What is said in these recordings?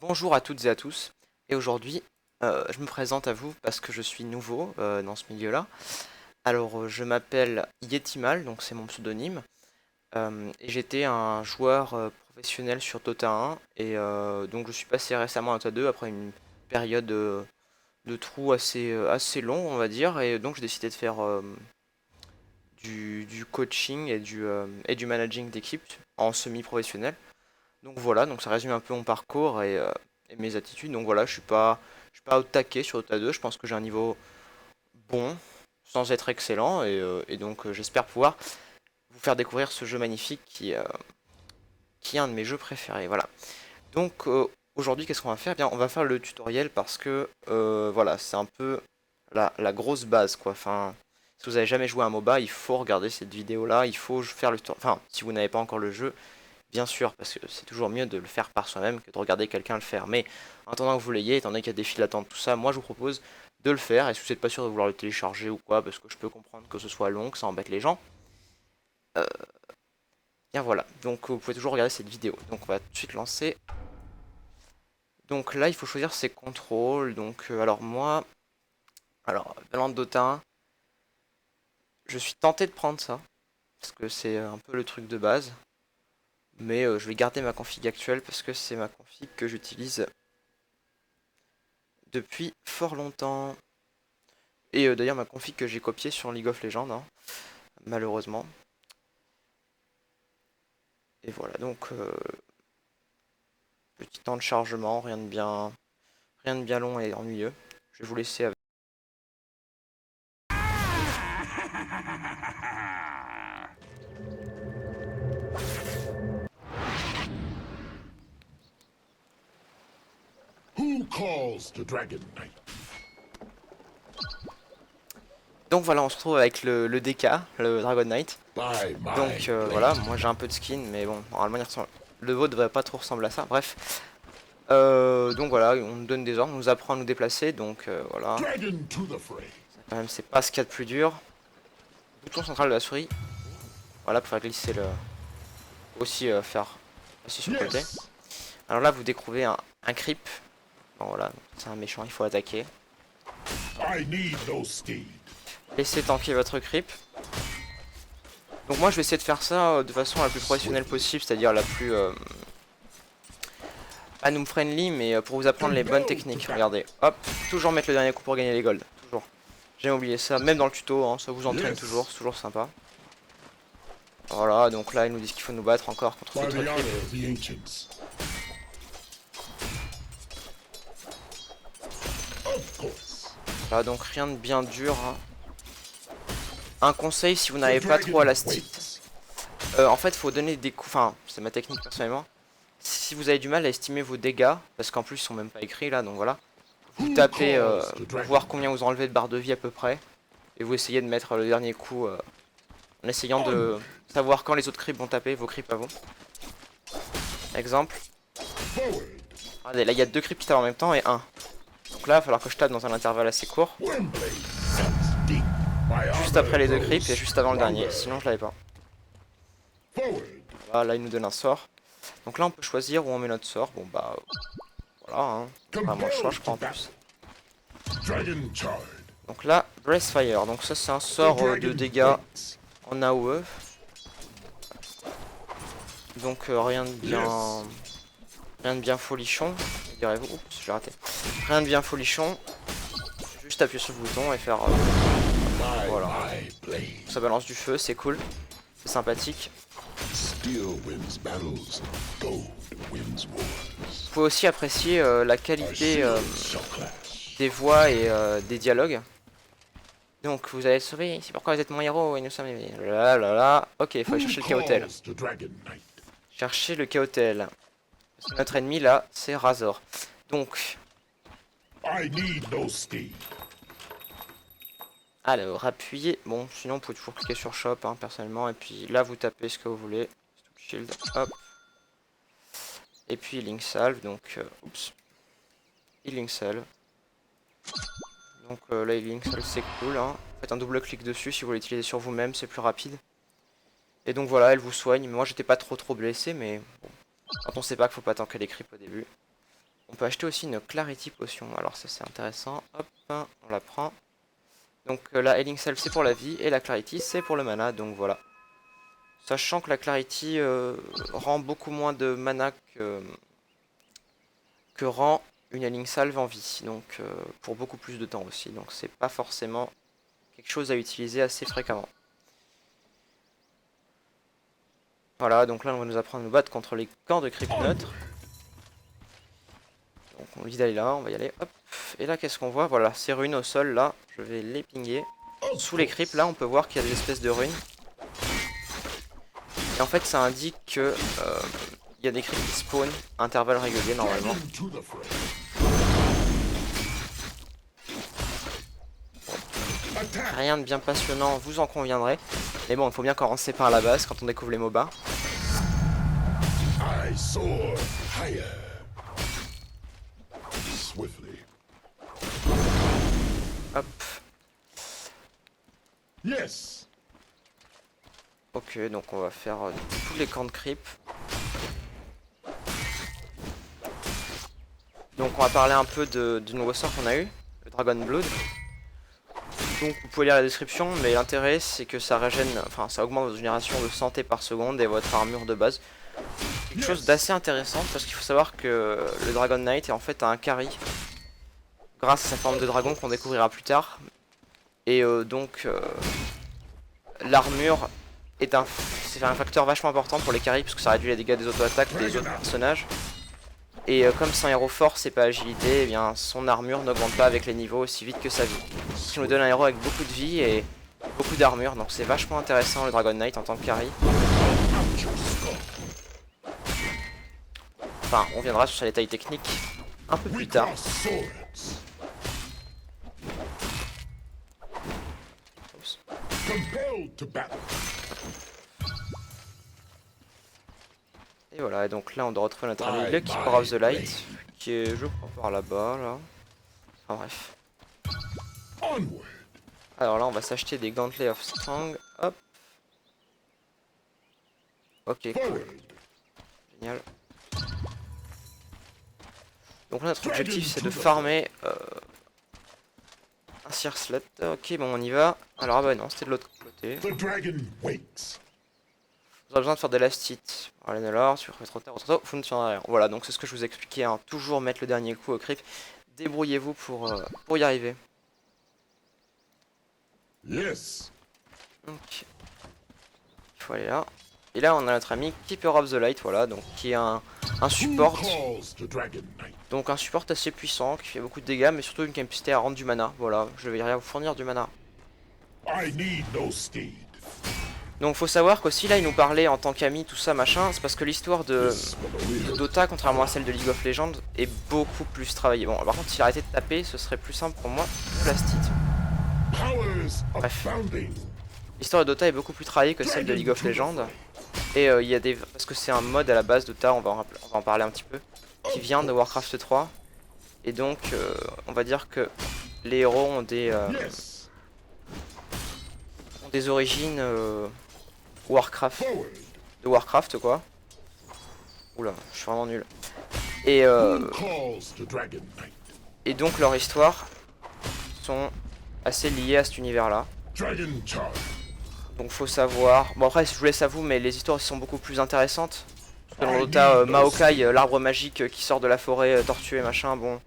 Bonjour à toutes et à tous, et aujourd'hui je me présente à vous parce que je suis nouveau dans ce milieu-là. Alors je m'appelle Yetimal, donc c'est mon pseudonyme, et j'étais un joueur professionnel sur Dota 1, et donc je suis passé récemment à Dota 2 après une période de trou assez long on va dire, et donc j'ai décidé de faire du coaching et du managing d'équipe en semi-professionnel. Donc voilà, donc ça résume un peu mon parcours et mes attitudes. Donc voilà, je suis pas au taquet sur Dota 2. Je pense que j'ai un niveau bon, sans être excellent, et donc j'espère pouvoir vous faire découvrir ce jeu magnifique qui est un de mes jeux préférés. Voilà. Donc aujourd'hui, qu'est-ce qu'on va faire? Eh bien, on va faire le tutoriel parce que voilà, c'est un peu la grosse base quoi. Enfin, si vous avez jamais joué à un MOBA, il faut regarder cette vidéo-là. Il faut faire le tutoriel. Enfin, si vous n'avez pas encore le jeu. Bien sûr, parce que c'est toujours mieux de le faire par soi-même que de regarder quelqu'un le faire. Mais en attendant que vous l'ayez, étant donné qu'il y a des files d'attente, tout ça, moi je vous propose de le faire. Et si vous n'êtes pas sûr de vouloir le télécharger ou quoi, parce que je peux comprendre que ce soit long, que ça embête les gens, euh, bien voilà. Donc vous pouvez toujours regarder cette vidéo. Donc on va tout de suite lancer. Donc là, il faut choisir ses contrôles. Donc alors moi, alors Valorant Dota 1, je suis tenté de prendre ça, parce que c'est un peu le truc de base. Mais je vais garder ma config actuelle parce que c'est ma config que j'utilise depuis fort longtemps. Et d'ailleurs ma config que j'ai copiée sur League of Legends, hein, malheureusement. Et voilà, donc petit temps de chargement, rien de bien long et ennuyeux. Je vais vous laisser avec. Who calls the Dragon Knight? Donc voilà, on se retrouve avec le DK, le Dragon Knight. By my Donc voilà, blade. moi j'ai un peu de skin, mais bon, normalement le vôtre devrait pas trop ressembler à ça. Bref, donc voilà, on nous donne des ordres, on nous apprend à nous déplacer, donc voilà. Dragon to the fray. Quand même, c'est pas ce qu'il y a de plus dur. Bouton central de la souris, voilà, pour faire glisser le. Aussi faire passer sur le côté. Yes. Alors là, vous découvrez un creep. Bon voilà, c'est un méchant, il faut attaquer. I need no steed. Laissez tanker votre creep. Donc moi je vais essayer de faire ça de façon la plus professionnelle possible, c'est-à-dire la plus pas noob friendly, mais pour vous apprendre les bonnes techniques. Regardez, hop, toujours mettre le dernier coup pour gagner les golds, toujours. J'ai oublié ça, même dans le tuto, hein, ça vous entraîne toujours, Yes. c'est toujours sympa. Voilà, donc là ils nous disent qu'il faut nous battre encore contre By d'autres the creeps. honor of the ancients. Of course. Voilà, donc rien de bien dur, hein. Un conseil si vous The n'avez pas trop à dragon la stick, waits. en fait faut donner des coups, enfin c'est ma technique personnellement. Si vous avez du mal à estimer vos dégâts, parce qu'en plus ils sont même pas écrits là, donc voilà. Vous Who tapez calls the pour Dragon voir combien Knight? vous enlevez de barres de vie à peu près. Et vous essayez de mettre le dernier coup en essayant On. de savoir quand les autres creeps vont taper, vos creeps à vous. Exemple. Forward. Regardez, là il y a deux creeps qui tapent en même temps et un. Donc là il va falloir que je tape dans un intervalle assez court. Wembley cuts deep. My Juste armor après les deux creeps et grows juste avant le dernier. stronger. Sinon je l'avais pas. Forward. Voilà, là il nous donne un sort. Donc là on peut choisir où on met notre sort. Bon bah voilà, hein. Vraiment le choix Compelled je to crois en battle. plus. Dragon charred. Donc là, Brace Fire. Donc ça c'est un The sort de dragon dégâts waits. en AOE. Donc Yes. rien de bien folichon, direz-vous. Oups, j'ai raté. Rien de bien folichon. Juste appuyer sur le bouton et faire. By Voilà. my blade. Ça balance du feu, c'est cool. C'est sympathique. Steel wins battles. Gold wins wars. Vous pouvez aussi apprécier la Our qualité shields shall clash. des voix et des dialogues. Donc vous allez sauver, c'est pourquoi vous êtes mon héros et nous sommes les. Là là là. Ok, il faut aller Who chercher le Chaotel. calls the Dragon Knight? Chercher le Chaotel. Parce que notre ennemi là, c'est Razor. Donc, I need no steed. alors appuyez. Bon, sinon vous pouvez toujours cliquer sur Shop hein, personnellement. Et puis là vous tapez ce que vous voulez. Shield, hop. Et puis Link Salve, donc oups. Healing Salve. Donc là Healing Salve c'est cool hein. Faites un double clic dessus si vous voulez l'utiliser sur vous-même, c'est plus rapide. Et donc voilà, elle vous soigne. Moi j'étais pas trop blessé, mais bon. Quand on sait pas qu'il faut pas tanker les creeps au début. On peut acheter aussi une Clarity Potion. Alors ça c'est intéressant. Hop, on la prend. Donc la Healing Salve c'est pour la vie et la Clarity c'est pour le mana. Donc voilà. Sachant que la Clarity rend beaucoup moins de mana que rend une Healing Salve en vie. Donc pour beaucoup plus de temps aussi. Donc c'est pas forcément quelque chose à utiliser assez fréquemment. Voilà, donc là on va nous apprendre à nous battre contre les camps de creep neutres. Donc on lui dit d'aller là, on va y aller, hop. Et là qu'est-ce qu'on voit? Voilà, ces runes au sol là, je vais les pinguer. Sous les creeps là on peut voir qu'il y a des espèces de runes. Et en fait ça indique que il y a des creeps qui spawn à intervalles réguliers normalement. Rien de bien passionnant, vous en conviendrez. Mais bon, il faut bien commencer par la base quand on découvre les MOBA. I soar higher. Swiftly. Hop. Yes. Ok, donc on va faire tous les camps de creep. Donc on va parler un peu du nouveau sort qu'on a eu, le Dragon Blood. Donc vous pouvez lire la description, mais l'intérêt c'est que ça régène, enfin ça augmente votre génération de santé par seconde et votre armure de base. Quelque chose d'assez intéressant parce qu'il faut savoir que le Dragon Knight est en fait un carry grâce à sa forme de dragon qu'on découvrira plus tard. Et donc l'armure est un facteur vachement important pour les carries parce que ça réduit les dégâts des auto-attaques des autres personnages. Et comme c'est un héros force et pas agilité, eh bien son armure n'augmente pas avec les niveaux aussi vite que sa vie. Ce qui nous donne un héros avec beaucoup de vie et beaucoup d'armure, donc c'est vachement intéressant le Dragon Knight en tant que carry. Enfin, on viendra sur les détails techniques un peu plus tard. Oups. Et voilà, et donc là on doit retrouver notre ami le Keeper of the Light, qui est je crois par là-bas, là. Enfin bref. Alors là on va s'acheter des Gantlets of Strong, hop. Ok, cool. Génial. Donc là notre objectif c'est de farmer un Searslet. Ok, bon on y va. Alors ah bah non, c'était de l'autre côté. Vous avez besoin de faire des lastites. Allez, alors, si vous faites trop tard, vous ne tiendrez rien. Voilà, donc c'est ce que je vous expliquais, hein. Toujours mettre le dernier coup au creep. Débrouillez-vous pour y arriver. Yes. Donc, il faut aller là. Et là, on a notre ami Keeper of the Light, voilà, donc qui est un support. Donc un support assez puissant, qui fait beaucoup de dégâts, mais surtout une capacité à rendre du mana. Voilà, je vais rien vous fournir du mana. I need no steed. Donc faut savoir qu'aussi là il nous parlait en tant qu'ami tout ça machin, c'est parce que l'histoire de Dota contrairement à celle de League of Legends est beaucoup plus travaillée. Bon par contre s'il arrêtait de taper ce serait plus simple pour moi que Plastit. Bref. L'histoire de Dota est beaucoup plus travaillée que celle de League of Legends. Et il y a des... parce que c'est un mode à la base Dota, on va en parler un petit peu, qui vient de Warcraft 3. Et donc on va dire que les héros ont des origines de Warcraft quoi. Oula, je suis vraiment nul. Et donc leur histoire sont assez liées à cet univers là. Donc faut savoir. Bon après je vous laisse à vous, mais les histoires sont beaucoup plus intéressantes. Parce que dans Dota, Maokai, l'arbre magique qui sort de la forêt tortuée machin, bon.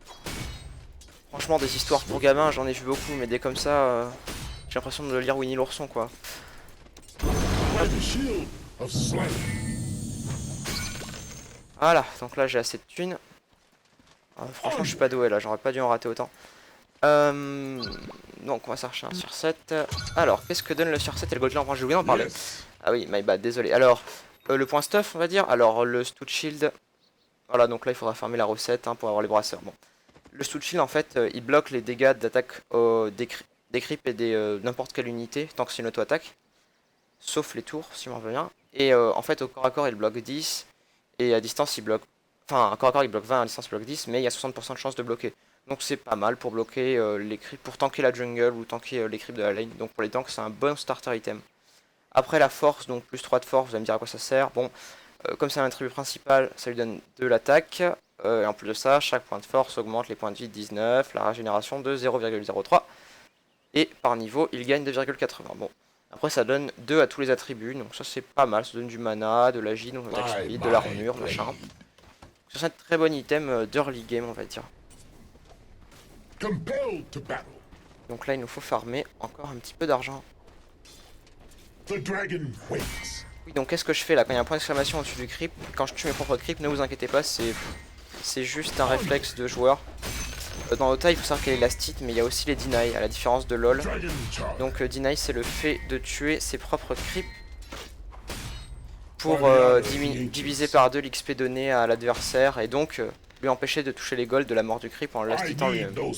Franchement des histoires pour gamins j'en ai vu beaucoup, mais des comme ça, j'ai l'impression de lire Winnie l'ourson quoi. Voilà, donc là j'ai assez de thunes. Franchement je suis pas doué là, j'aurais pas dû en rater autant. Donc on va chercher un surset. Alors qu'est-ce que donne le surset et le Gold Lamp? J'ai oublié d'en parler. Ah oui, my bad, désolé. Alors le point stuff on va dire. Alors le Stout Shield. Voilà, donc là il faudra farmer la recette hein, pour avoir les brasseurs. Bon. Le Stout Shield en fait il bloque les dégâts d'attaque des creeps et des n'importe quelle unité tant que c'est une auto-attaque. Sauf les tours si on en veut bien. Et en fait au corps à corps il bloque 10. Et à distance il bloque. Enfin à corps à corps il bloque 20, à distance il bloque 10, mais il y a 60% de chance de bloquer. Donc c'est pas mal pour bloquer les creeps, pour tanker la jungle ou tanker les creeps de la lane. Donc pour les tanks c'est un bon starter item. Après la force, donc plus 3 de force, vous allez me dire à quoi ça sert. Bon, Comme c'est un attribut principal, ça lui donne de l'attaque. Et en plus de ça, chaque point de force augmente les points de vie de 19, la régénération de 0,03. Et par niveau, il gagne 2,80. Bon, après ça donne 2 à tous les attributs, donc ça c'est pas mal. Ça donne du mana, de la donc de l'attaque speed, de l'armure, machin. C'est un très bon item d'early game, on va dire. Donc là, il nous faut farmer encore un petit peu d'argent. Oui, donc qu'est-ce que je fais là quand il y a un point d'exclamation au-dessus du creep? Quand je tue mes propres creeps, ne vous inquiétez pas, c'est juste un réflexe de joueur. Dans Dota, il faut savoir qu'il y a les last hit, mais il y a aussi les deny, à la différence de LoL. Donc deny, c'est le fait de tuer ses propres creeps pour diviser par 2 l'XP donné à l'adversaire et donc lui empêcher de toucher les golds de la mort du creep en le last hitant lui-même. Donc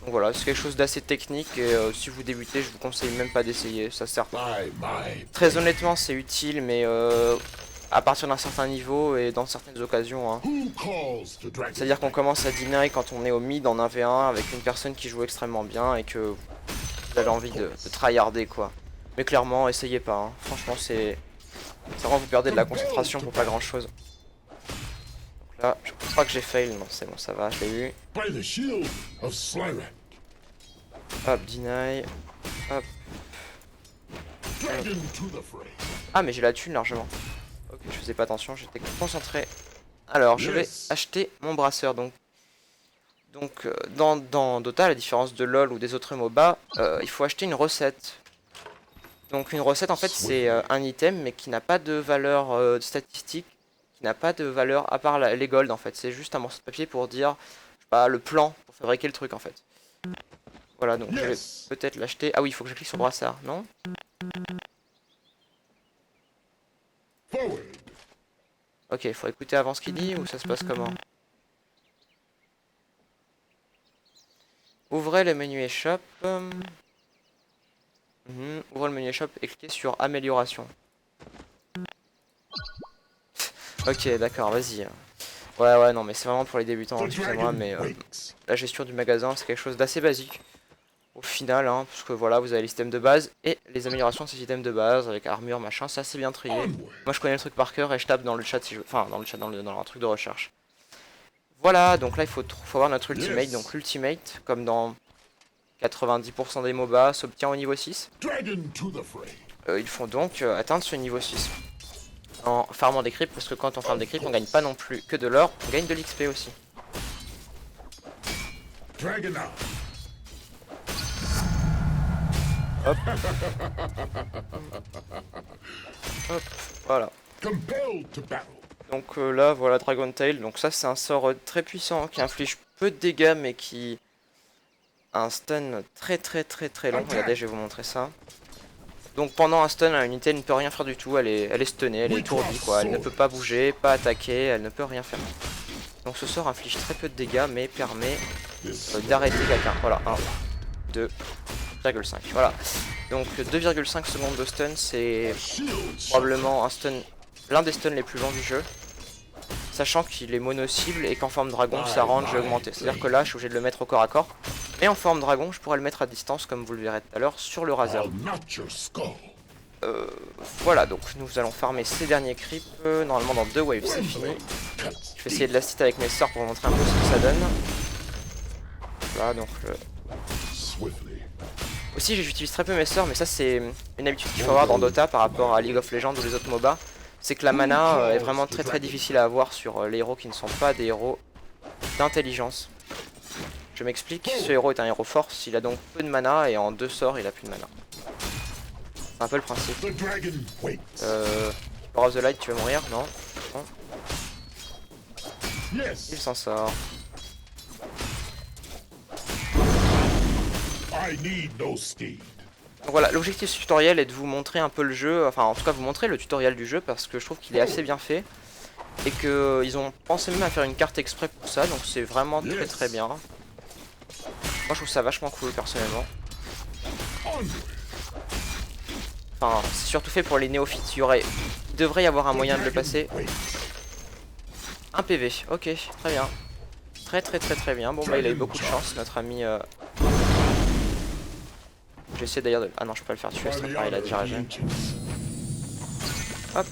voilà, c'est quelque chose d'assez technique et si vous débutez, je vous conseille même pas d'essayer, ça sert pas. Très honnêtement, c'est utile, mais à partir d'un certain niveau et dans certaines occasions. Hein. C'est-à-dire qu'on commence à deny quand on est au mid en 1v1 avec une personne qui joue extrêmement bien et que vous avez envie de tryharder quoi. Mais clairement, essayez pas, hein. Franchement, c'est vraiment vous perdez de la concentration pour pas grand chose. Donc là, je crois que j'ai fail, non c'est bon, ça va, je l'ai eu. Hop, deny. Hop. Ah mais j'ai la thune largement. Ok, je faisais pas attention, j'étais concentré. Alors, je vais acheter mon brasseur. Donc dans Dota, à la différence de LoL ou des autres MOBA, il faut acheter une recette. Donc une recette, en fait, c'est un item, mais qui n'a pas de valeur statistique, qui n'a pas de valeur à part les golds, en fait. C'est juste un morceau de papier pour dire, je sais pas, le plan pour fabriquer le truc, en fait. Voilà, donc je vais peut-être l'acheter. Ah oui, il faut que je clique sur brassard, non? Ok, il faut écouter avant ce qu'il dit ou ça se passe comment? Ouvrez le menu eShop. Ouvrez le menu eShop et cliquez sur amélioration. Ok, d'accord, vas-y. Ouais, non, mais c'est vraiment pour les débutants, excusez-moi, mais la gestion du magasin, c'est quelque chose d'assez basique. Au final, hein, parce que voilà, vous avez les systèmes de base et les améliorations de ces systèmes de base avec armure, machin, c'est assez bien trié. Moi, je connais le truc par cœur et je tape dans le chat si je... Enfin, dans le chat, dans un truc de recherche. Voilà, donc là, il faut avoir notre ultimate. Donc l'ultimate, comme dans 90% des MOBA, s'obtient au niveau 6. Il faut donc atteindre ce niveau 6. En farmant des creeps, parce que quand on farme des creeps, on gagne pas non plus que de l'or, on gagne de l'XP aussi. Hop. Hop, voilà. Donc là, voilà Dragon Tail. Donc ça, c'est un sort très puissant qui inflige peu de dégâts, mais qui a un stun très long. Regardez, je vais vous montrer ça. Donc pendant un stun, l'unité ne peut rien faire du tout. Elle est stunnée, elle est étourdie, quoi. Elle ne peut pas bouger, pas attaquer, elle ne peut rien faire. Donc ce sort inflige très peu de dégâts, mais permet d'arrêter quelqu'un. Voilà, 1, 2, 2,5. Voilà. Donc 2,5 secondes de stun, c'est probablement un stun, l'un des stuns les plus longs du jeu. Sachant qu'il est mono-cible et qu'en forme dragon, sa range est augmentée. C'est-à-dire que là, je suis obligé de le mettre au corps à corps. Mais en forme dragon, je pourrais le mettre à distance, comme vous le verrez tout à l'heure, sur le Razer. Voilà, donc nous allons farmer ces derniers creeps. Normalement, dans 2 waves, c'est fini. Je vais essayer de l'assister avec mes sorts pour vous montrer un peu ce que ça donne. Voilà, donc aussi, j'utilise très peu mes sorts, mais ça, c'est une habitude qu'il faut avoir dans Dota par rapport à League of Legends ou les autres MOBA. C'est que la mana est vraiment très difficile à avoir sur les héros qui ne sont pas des héros d'intelligence. Je m'explique, ce héros est un héros force, il a donc peu de mana et en 2 sorts il a plus de mana. C'est un peu le principe. Power of the Light, tu veux mourir? Non, non. Il s'en sort. Donc voilà, l'objectif de ce tutoriel est de vous montrer un peu le jeu, enfin en tout cas vous montrer le tutoriel du jeu parce que je trouve qu'il est assez bien fait. Et que ils ont pensé même à faire une carte exprès pour ça, donc c'est vraiment très bien. Moi je trouve ça vachement cool personnellement. Enfin, c'est surtout fait pour les néophytes, il devrait y avoir un moyen de le passer. Un PV, ok, très bien. Très bien, bon bah il a eu beaucoup de chance, notre ami... J'essaie d'ailleurs de... Ah non, je peux pas le faire tuer, ça paraît, il a déjà régé. Hop.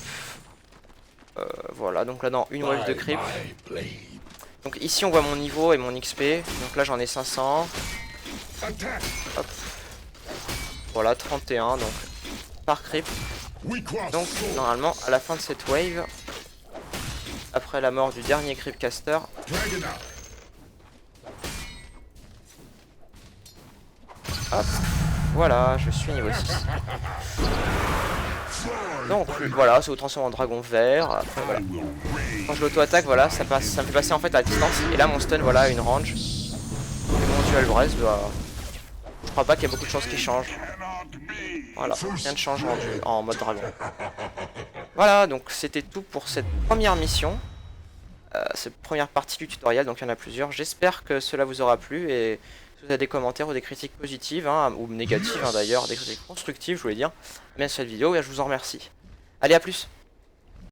Voilà, donc là dans une wave de By creep. my blade. Donc ici on voit mon niveau et mon XP. Donc là j'en ai 500. Attack. Hop. Voilà, 31 donc par creep. We cross Donc swords. normalement à la fin de cette wave, après la mort du dernier creepcaster, Dragon out. hop, voilà, je suis niveau 6. Donc voilà, ça vous transforme en dragon vert. Après, voilà. I will raise. Quand je l'auto-attaque, voilà, ça me fait passer en fait à la distance. Et là mon stun, voilà, une range. Et mon dual breath, bah, je crois pas qu'il y a beaucoup de chances qu'il change. Cannot be. Voilà, rien ne change en mode dragon. Voilà, donc c'était tout pour cette première mission. Cette première partie du tutoriel, donc il y en a plusieurs. J'espère que cela vous aura plu et si vous avez des commentaires ou des critiques positives, hein, ou négatives hein, d'ailleurs, des critiques constructives, je voulais dire, bien sur cette vidéo, et je vous en remercie. Allez, à plus!